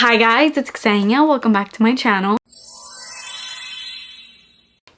Hi guys, it's Xenia. Welcome back to my channel.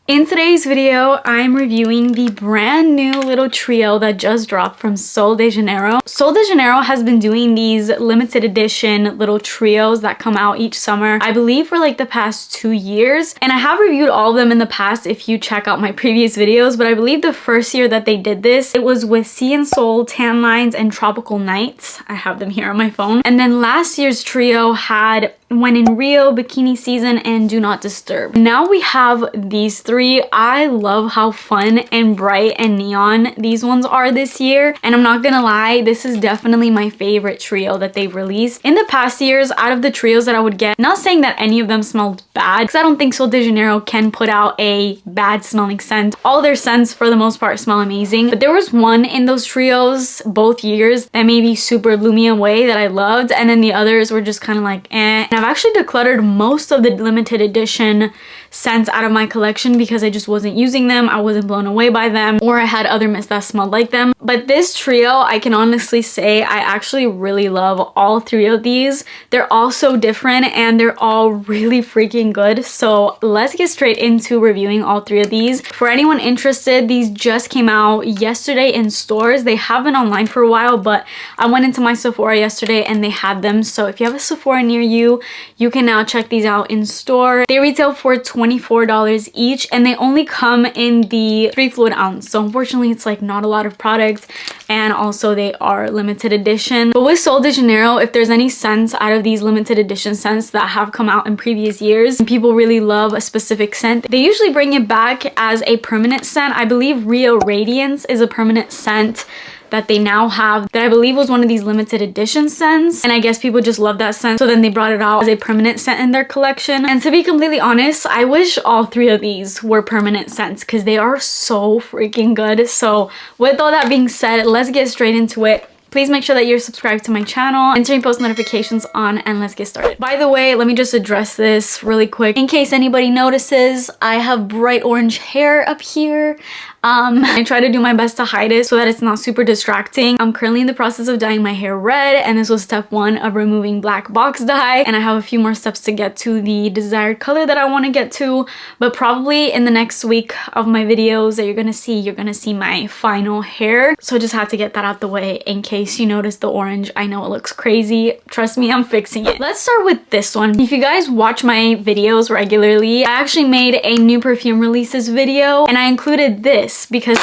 In today's video, I'm reviewing the brand new little trio that just dropped from Sol de Janeiro. Sol de Janeiro has been doing these limited edition little trios that come out each summer, I believe for like the past 2 years. And I have reviewed all of them in the past if you check out my previous videos, but I believe the first year that they did this, it was with Sea and Sol, Tan Lines, and Tropical Nights. I have them here on my phone. And then last year's trio had When in Rio, Bikini Season, and Do Not Disturb. Now we have these three. I love how fun and bright and neon these ones are this year. And I'm not gonna lie, this is definitely my favorite trio that they've released. In the past years, out of the trios that I would get, not saying that any of them smelled bad, because I don't think Sol de Janeiro can put out a bad smelling scent. All their scents for the most part smell amazing. But there was one in those trios both years that maybe super blew me away that I loved. And then the others were just kind of like, eh. And I've actually decluttered most of the limited edition scents out of my collection because I just wasn't using them, I wasn't blown away by them, or I had other mints that smelled like them. But this trio, I can honestly say I actually really love all three of these. They're all so different and they're all really freaking good. So let's get straight into reviewing all three of these. For anyone interested, these just came out yesterday in stores. They have been online for a while, but I went into my Sephora yesterday and they had them. So if you have a Sephora near you, you can now check these out in store. They retail for $24 each and they only come in the 3 fluid ounce. So unfortunately it's like not a lot of products, and also they are limited edition. But with Sol de Janeiro, if there's any scents out of these limited edition scents that have come out in previous years and people really love a specific scent, they usually bring it back as a permanent scent. I believe Rio Radiance is a permanent scent that they now have that I believe was one of these limited edition scents, and I guess people just love that scent, so then they brought it out as a permanent scent in their collection. And to be completely honest, I wish all three of these were permanent scents because they are so freaking good. So with all that being said, let's get straight into it. Please make sure that you're subscribed to my channel and turn post notifications on, and let's get started. By the way, let me just address this really quick. In case anybody notices, I have bright orange hair up here. I try to do my best to hide it so that it's not super distracting. I'm currently in the process of dyeing my hair red, and this was step 1 of removing black box dye, and I have a few more steps to get to the desired color that I want to get to. But probably in the next week of my videos that you're gonna see my final hair. So I just had to get that out the way in case you notice the orange. I know it looks crazy, trust me, I'm fixing it. Let's start with this one. If you guys watch my videos regularly, I actually made a new perfume releases video, and I included this because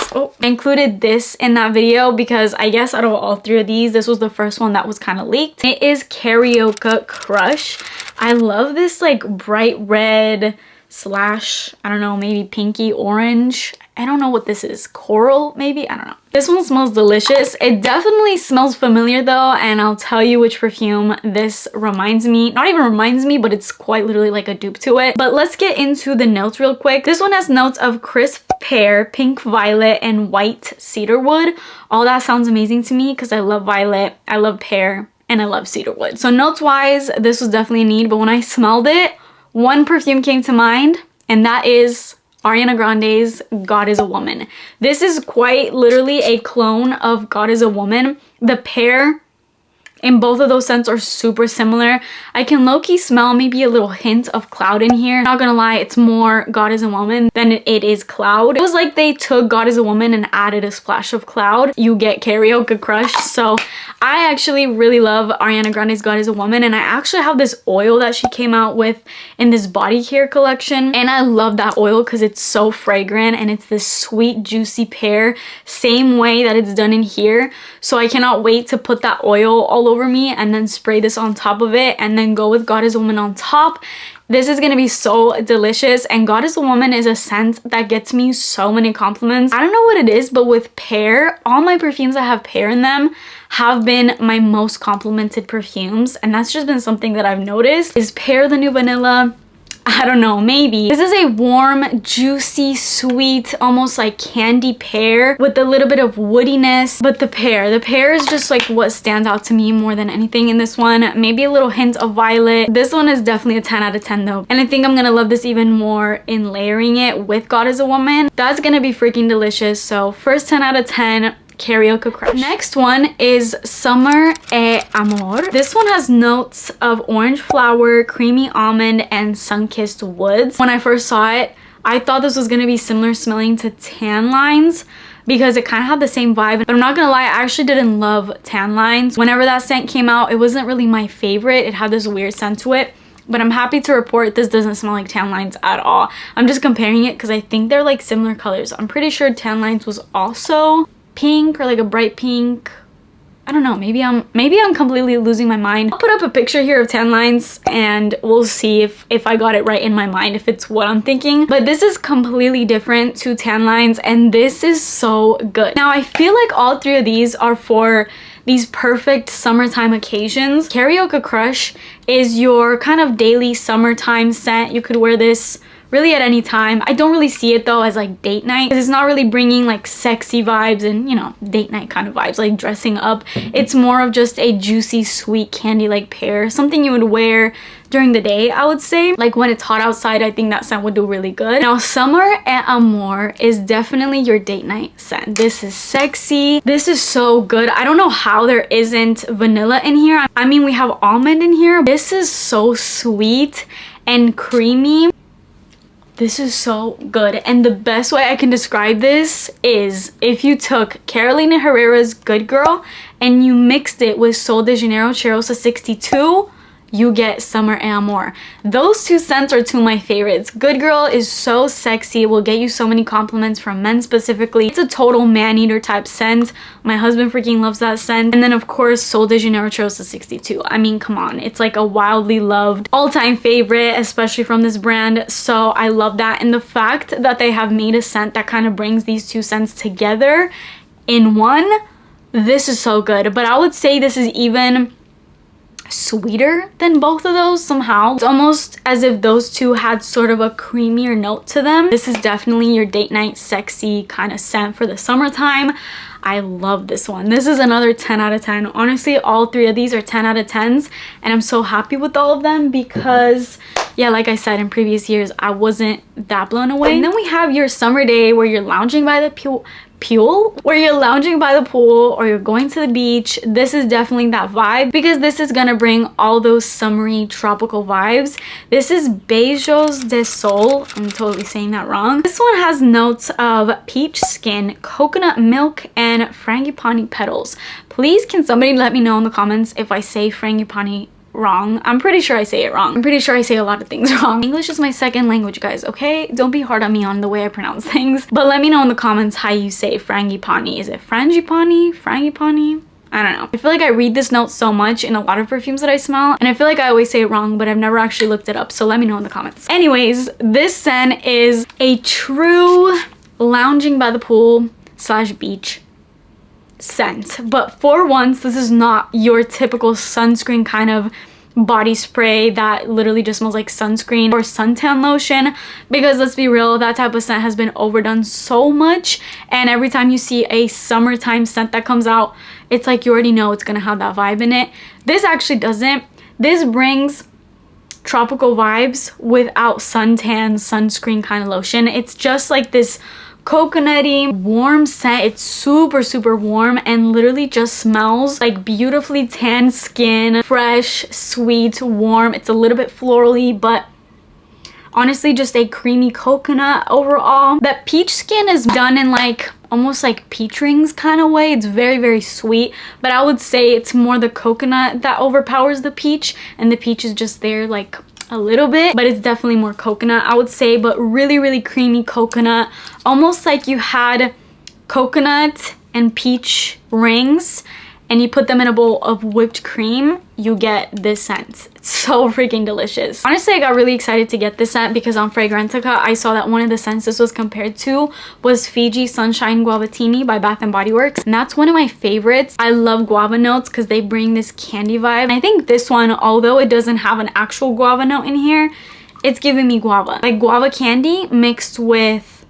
in that video because I guess out of all three of these, this was the first one that was kind of leaked. It is Carioca Crush. I love this like bright red slash, I don't know, maybe pinky orange. I don't know what this is. Coral, maybe? I don't know. This one smells delicious. It definitely smells familiar though, and I'll tell you which perfume this reminds me. Not even reminds me, but it's quite literally like a dupe to it. But let's get into the notes real quick. This one has notes of crisp pear, pink violet, and white cedarwood. All that sounds amazing to me because I love violet, I love pear, and I love cedarwood. So notes wise, this was definitely a need, but when I smelled it, one perfume came to mind, and that is Ariana Grande's God Is a Woman. This is quite literally a clone of God Is a Woman. The pear in both of those scents are super similar. I can low-key smell maybe a little hint of cloud in here. Not gonna lie, it's more God Is a Woman than it is cloud. It was like they took God Is a Woman and added a splash of cloud. You get Carioca Crush. So I actually really love Ariana Grande's God Is a Woman, and I actually have this oil that she came out with in this body care collection, and I love that oil because it's so fragrant and it's this sweet juicy pear, same way that it's done in here. So I cannot wait to put that oil all over me and then spray this on top of it and then go with God Is a Woman on top. This is gonna be so delicious, and God Is a Woman is a scent that gets me so many compliments. I don't know what it is, but with pear, all my perfumes that have pear in them have been my most complimented perfumes, and that's just been something that I've noticed. Is pear the new vanilla? I don't know, maybe. This is a warm, juicy, sweet, almost like candy pear with a little bit of woodiness. But the pear is just like what stands out to me more than anything in this one. Maybe a little hint of violet. This one is definitely a 10 out of 10 though. And I think I'm gonna love this even more in layering it with God Is a Woman. That's gonna be freaking delicious. So first 10 out of 10. Carioca Crush. Next one is Summer e Amor. This one has notes of orange flower, creamy almond, and sun-kissed woods. When I first saw it, I thought this was going to be similar smelling to Tan Lines because it kind of had the same vibe. But I'm not gonna lie, I actually didn't love Tan Lines. Whenever that scent came out, it wasn't really my favorite. It had this weird scent to it. But I'm happy to report this doesn't smell like Tan Lines at all. I'm just comparing it because I think they're like similar colors. I'm pretty sure Tan Lines was also pink or like a bright pink. I don't know, maybe I'm completely losing my mind. I'll put up a picture here of Tan Lines and we'll see if I got it right in my mind, if it's what I'm thinking. But this is completely different to Tan Lines and this is so good. Now I feel like all three of these are for these perfect summertime occasions. Carioca Crush is your kind of daily summertime scent. You could wear this really at any time. I don't really see it though as like date night because it's not really bringing like sexy vibes and, you know, date night kind of vibes, like dressing up. It's more of just a juicy, sweet candy like pear, something you would wear during the day, I would say. Like when it's hot outside, I think that scent would do really good. Now Summer e Amor is definitely your date night scent. This is sexy. This is so good. I don't know how there isn't vanilla in here. I mean, we have almond in here. This is so sweet and creamy. This is so good, and the best way I can describe this is if you took Carolina Herrera's Good Girl and you mixed it with Sol de Janeiro Cheirosa 62, you get Summer e Amor. Those two scents are two of my favorites. Good Girl is so sexy. It will get you so many compliments from men specifically. It's a total man-eater type scent. My husband freaking loves that scent. And then of course, Sol de Janeiro Cheirosa 62. I mean, come on. It's like a wildly loved all-time favorite, especially from this brand. So I love that. And the fact that they have made a scent that kind of brings these two scents together in one, this is so good. But I would say this is even sweeter than both of those somehow. It's almost as if those two had sort of a creamier note to them. This is definitely your date night sexy kind of scent for the summertime. I love this one. This is another 10 out of 10. Honestly, all three of these are 10 out of 10s and I'm so happy with all of them because, yeah, like I said in previous years, I wasn't that blown away. And then we have your summer day where you're lounging by the pool, or you're going to the beach. This is definitely that vibe because this is gonna bring all those summery tropical vibes. This is Beijos De Sol. I'm totally saying that wrong. This one has notes of peach skin, coconut milk, and frangipani petals. Please can somebody let me know in the comments if I say frangipani wrong. I'm pretty sure I say it wrong. I'm pretty sure I say a lot of things wrong. English is my second language, guys, okay? Don't be hard on me on the way I pronounce things. But let me know in the comments how you say frangipani. Is it frangipani? Frangipani? I don't know. I feel like I read this note so much in a lot of perfumes that I smell, and I feel like I always say it wrong, but I've never actually looked it up, so let me know in the comments. Anyways, this scent is a true lounging by the pool / beach scent. But for once, this is not your typical sunscreen kind of body spray that literally just smells like sunscreen or suntan lotion, because let's be real, that type of scent has been overdone so much, and every time you see a summertime scent that comes out, it's like you already know it's gonna have that vibe in it. This actually doesn't. This brings tropical vibes without suntan sunscreen kind of lotion. It's just like this coconutty warm scent. It's super warm and literally just smells like beautifully tanned skin, fresh, sweet, warm. It's a little bit florally, but honestly just a creamy coconut overall. That peach skin is done in like almost like peach rings kind of way. It's very sweet, but I would say it's more the coconut that overpowers the peach, and the peach is just there like a little bit, but it's definitely more coconut, I would say. But really creamy coconut, almost like you had coconut and peach rings and you put them in a bowl of whipped cream, you get this scent. It's so freaking delicious. Honestly, I got really excited to get this scent because on Fragrantica, I saw that one of the scents this was compared to was Fiji Sunshine Guavatini by Bath & Body Works. And that's one of my favorites. I love guava notes because they bring this candy vibe. And I think this one, although it doesn't have an actual guava note in here, it's giving me guava. Like guava candy mixed with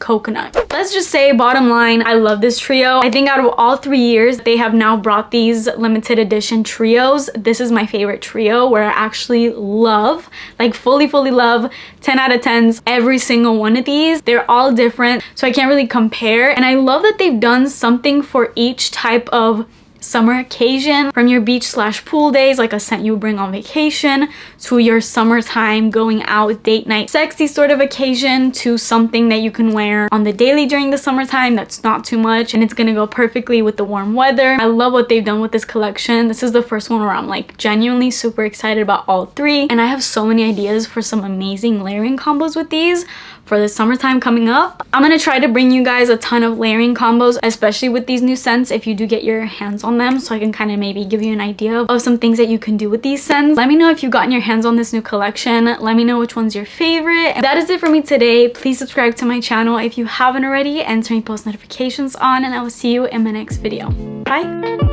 coconut. Let's just say, bottom line, I love this trio. I think out of all 3 years they have now brought these limited edition trios, this is my favorite trio, where I actually love, like fully love, 10 out of 10s every single one of these. They're all different, so I can't really compare, and I love that they've done something for each type of summer occasion, from your beach/pool days, like a scent you bring on vacation, to your summertime going out date night sexy sort of occasion, to something that you can wear on the daily during the summertime that's not too much and it's gonna go perfectly with the warm weather. I love what they've done with this collection. This is the first one where I'm like genuinely super excited about all 3, and I have so many ideas for some amazing layering combos with these for the summertime coming up. I'm gonna try to bring you guys a ton of layering combos, especially with these new scents, if you do get your hands on them, so I can kind of maybe give you an idea of some things that you can do with these scents. Let me know if you've gotten your hands on this new collection. Let me know which one's your favorite. And that is it for me today. Please subscribe to my channel if you haven't already, and turn post notifications on, and I will see you in my next video. Bye!